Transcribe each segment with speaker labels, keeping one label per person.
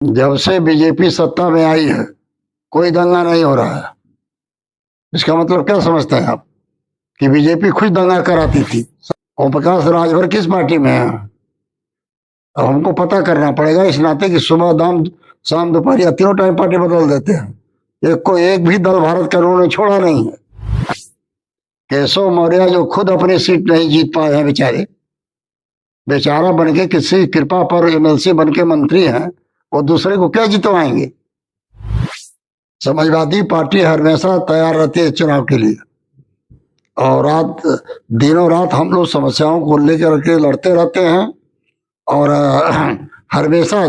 Speaker 1: जब से बीजेपी सत्ता में आई है कोई दंगा नहीं हो रहा है। इसका मतलब क्या समझते हैं आप कि बीजेपी खुद दंगा कराती थी? ओम प्रकाश राजभर किस पार्टी में है? अब हमको पता करना पड़ेगा इस नाते कि सुबह दाम शाम दोपहर तीनों टाइम पार्टी बदल देते हैं। एक भी दल भारत का उन्होंने छोड़ा नहीं है। केशव मौर्य जो खुद अपनी सीट नहीं जीत पाए हैं बेचारे, बेचारा बन के किसी कृपा पर एमएलसी बन के मंत्री हैं, वो दूसरे को क्या जितवाएंगे? समाजवादी पार्टी हमेशा तैयार रहती है चुनाव के लिए, और दिनों रात हम लोग समस्याओं को लेकर के लड़ते रहते हैं, और हमेशा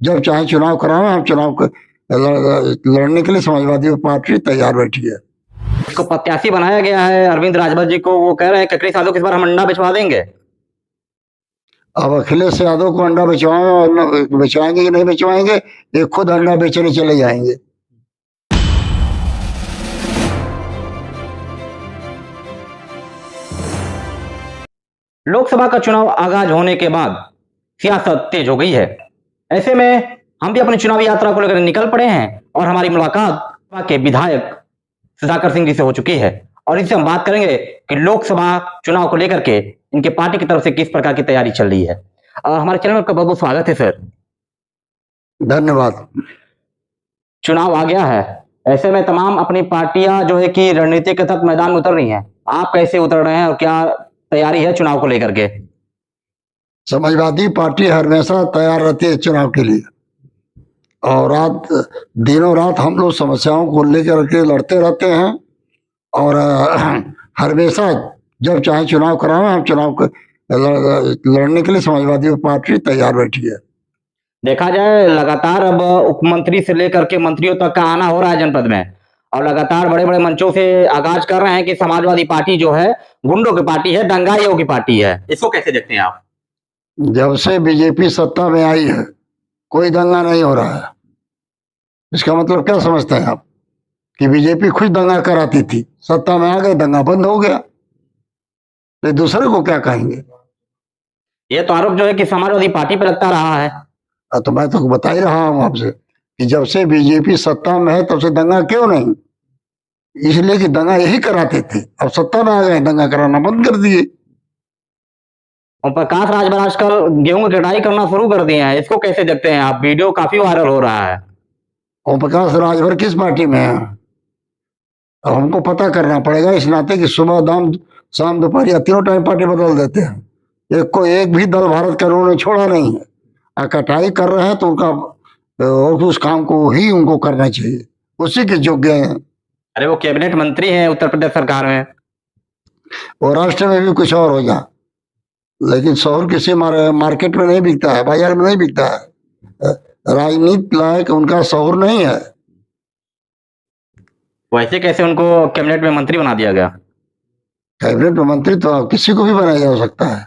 Speaker 1: जब चाहे चुनाव कराएं, हम चुनाव लड़ने के लिए समाजवादी पार्टी तैयार बैठी है।
Speaker 2: इसको प्रत्याशी बनाया गया है अरविंद राजभर जी को। वो कह रहे हैं अखिलेश यादव को इस बार हम अंडा भिजवा देंगे।
Speaker 1: अब अखिलेश यादव को अंडा बेचवाएंगे कि नहीं बेचवाएंगे, ये खुद अंडा बेचने चले जाएंगे।
Speaker 2: लोकसभा का चुनाव आगाज होने के बाद सियासत तेज हो गई है। ऐसे में हम भी अपनी चुनावी यात्रा को लेकर निकल पड़े हैं और हमारी मुलाकात के विधायक सुधाकर सिंह जी से हो चुकी है, और इनसे हम बात करेंगे कि लोकसभा चुनाव को लेकर के इनके पार्टी की तरफ से किस प्रकार की तैयारी चल रही है। हमारे चैनल में आपका बहुत बहुत स्वागत है सर।
Speaker 1: धन्यवाद।
Speaker 2: चुनाव आ गया है, ऐसे में तमाम अपनी पार्टियां जो है कि रणनीति के तहत मैदान में उतर रही हैं। आप कैसे उतर रहे हैं और क्या तैयारी है चुनाव को लेकर के?
Speaker 1: समाजवादी पार्टी हमेशा तैयार रहती है चुनाव के लिए, और दिनों रात हम लोग समस्याओं को लेकर के लड़ते रहते हैं, और हमेशा जब चाहे चुनाव कराएं, हम चुनाव लड़ने के लिए समाजवादी पार्टी तैयार बैठी है।
Speaker 2: देखा जाए लगातार अब उप मंत्री से लेकर के मंत्रियों तक का आना हो रहा है जनपद में, और लगातार बड़े बड़े मंचों से आगाज कर रहे हैं कि समाजवादी पार्टी जो है गुंडों की पार्टी है, दंगाइयों की पार्टी है। इसको कैसे देखते हैं आप?
Speaker 1: जब से बीजेपी सत्ता में आई है कोई दंगा नहीं हो रहा है। इसका मतलब क्या समझते हैं आप कि बीजेपी खुद दंगा कराती थी, सत्ता में आ गए दंगा बंद हो गया, तो दूसरे को क्या कहेंगे?
Speaker 2: ये तो आरोप जो है कि समाजवादी पार्टी पे लगता रहा है।
Speaker 1: तो मैं तो बता ही रहा हूं आपसे कि जब से बीजेपी सत्ता में है तब से दंगा क्यों नहीं, इसलिए कि दंगा यही कराते थे, अब सत्ता में आ गए दंगा कराना बंद कर दिए।
Speaker 2: और प्रकाश राजभर आजकल गेहूं की कटाई करना शुरू कर दिए हैं, इसको कैसे देखते हैं आप? वीडियो काफी वायरल हो रहा है।
Speaker 1: ओम प्रकाश राजभर किस पार्टी में है? अब हमको पता करना पड़ेगा इस नाते कि सुबह दाम शाम दोपहर तीनों टाइम पार्टी बदल देते हैं। एक भी दल भारत का उन्होंने छोड़ा नहीं है, और कटाई कर रहे हैं तो उनका उस काम को ही उनको करना चाहिए, उसी के योग्य हैं।
Speaker 2: अरे वो कैबिनेट मंत्री हैं उत्तर प्रदेश सरकार में,
Speaker 1: और राष्ट्र में भी कुछ और हो जा, लेकिन शहर किसी मार्केट में नहीं बिकता है, बाजार में नहीं बिकता है। राजनीति लायक उनका शहर नहीं है।
Speaker 2: वैसे कैसे उनको कैबिनेट में मंत्री बना दिया गया?
Speaker 1: कैबिनेट में मंत्री तो किसी को भी बनाया जा सकता है,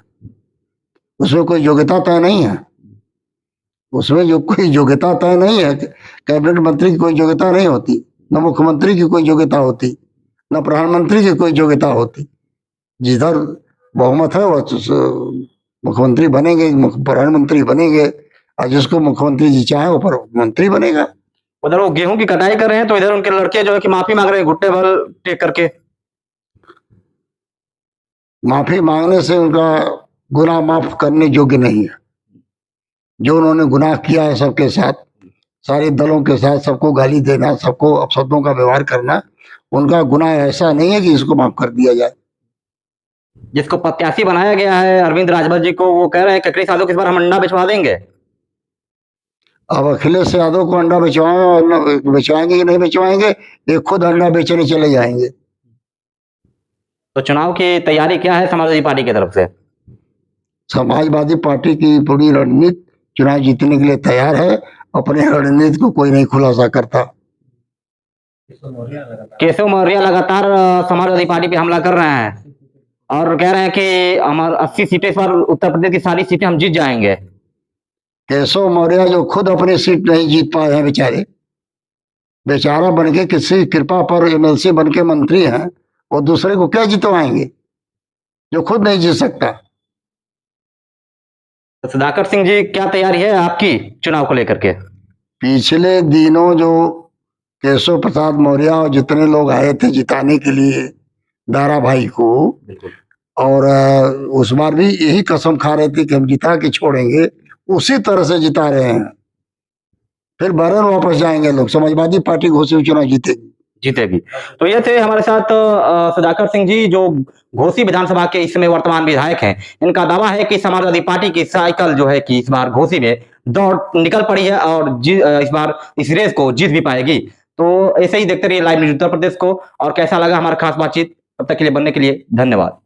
Speaker 1: उसमें कोई योग्यता तय नहीं है। उसमें जो कोई योग्यता तय नहीं है, कैबिनेट मंत्री की कोई योग्यता नहीं होती, न मुख्यमंत्री की कोई योग्यता होती, न प्रधानमंत्री की कोई योग्यता होती। जिधर बहुमत है वो मुख्यमंत्री बनेंगे, प्रधानमंत्री बनेंगे, और जिसको मुख्यमंत्री जी चाहे वो प्रधानमंत्री बनेगा।
Speaker 2: उधर वो गेहूं की कटाई कर रहे हैं तो इधर उनके लड़के जो है कि माफी मांग रहे हैं घुट्टे भर टेक करके।
Speaker 1: माफी मांगने से उनका गुनाह माफ करने योग्य नहीं है। जो उन्होंने गुनाह किया है सबके साथ, सारे दलों के साथ, सबको गाली देना, सबको अपशब्दों का व्यवहार करना, उनका गुनाह ऐसा नहीं है कि इसको माफ कर दिया जाए।
Speaker 2: जिसको प्रत्याशी बनाया गया है अरविंद राजभर जी को, वो कह रहे हैं कि अखिलेश यादव को इस बार हम अंडा भिजवा देंगे।
Speaker 1: अब अखिलेश यादव को अंडा बेचवाएंगे कि नहीं बेचवाएंगे, ये खुद अंडा बेचने चले जाएंगे।
Speaker 2: तो चुनाव की तैयारी क्या है समाजवादी पार्टी की तरफ से?
Speaker 1: समाजवादी पार्टी की पूरी रणनीति चुनाव जीतने के लिए तैयार है। अपने रणनीति को कोई नहीं खुलासा करता।
Speaker 2: केशव मौर्य लगातार समाजवादी पार्टी पे हमला कर रहे हैं और कह रहे हैं कि हमारे 80 सीटें इस बार उत्तर प्रदेश की सारी सीटें हम जीत जाएंगे।
Speaker 1: केशव मौर्य जो खुद अपनी सीट नहीं जीत पाए हैं बेचारे, बेचारा बन के किसी कृपा पर एमएलसी बन के मंत्री हैं, वो दूसरे को क्या जितवाएंगे जो खुद नहीं जीत सकता?
Speaker 2: तो सुधाकर सिंह जी, क्या तैयारी है आपकी चुनाव को लेकर के?
Speaker 1: पिछले दिनों जो केशव प्रसाद मौर्य और जितने लोग आए थे जिताने के लिए दारा भाई को, और उस बार भी यही कसम खा रहे थे कि हम जिता के छोड़ेंगे, उसी तरह से जिता रहे हैं। फिर बरन वापस जाएंगे लोग, समाजवादी पार्टी घोषित चुनाव जीतेगी।
Speaker 2: तो ये थे हमारे साथ सुधाकर सिंह जी, जो घोसी विधानसभा के इस समय वर्तमान विधायक हैं। इनका दावा है कि समाजवादी पार्टी की साइकिल जो है कि इस बार घोसी में दौड़ निकल पड़ी है और इस बार इस रेस को जीत भी पाएगी। तो ऐसे ही देखते रहिए लाइव न्यूज उत्तर प्रदेश को। और कैसा लगा हमारा खास बातचीत, तब तक के लिए बनने के लिए धन्यवाद।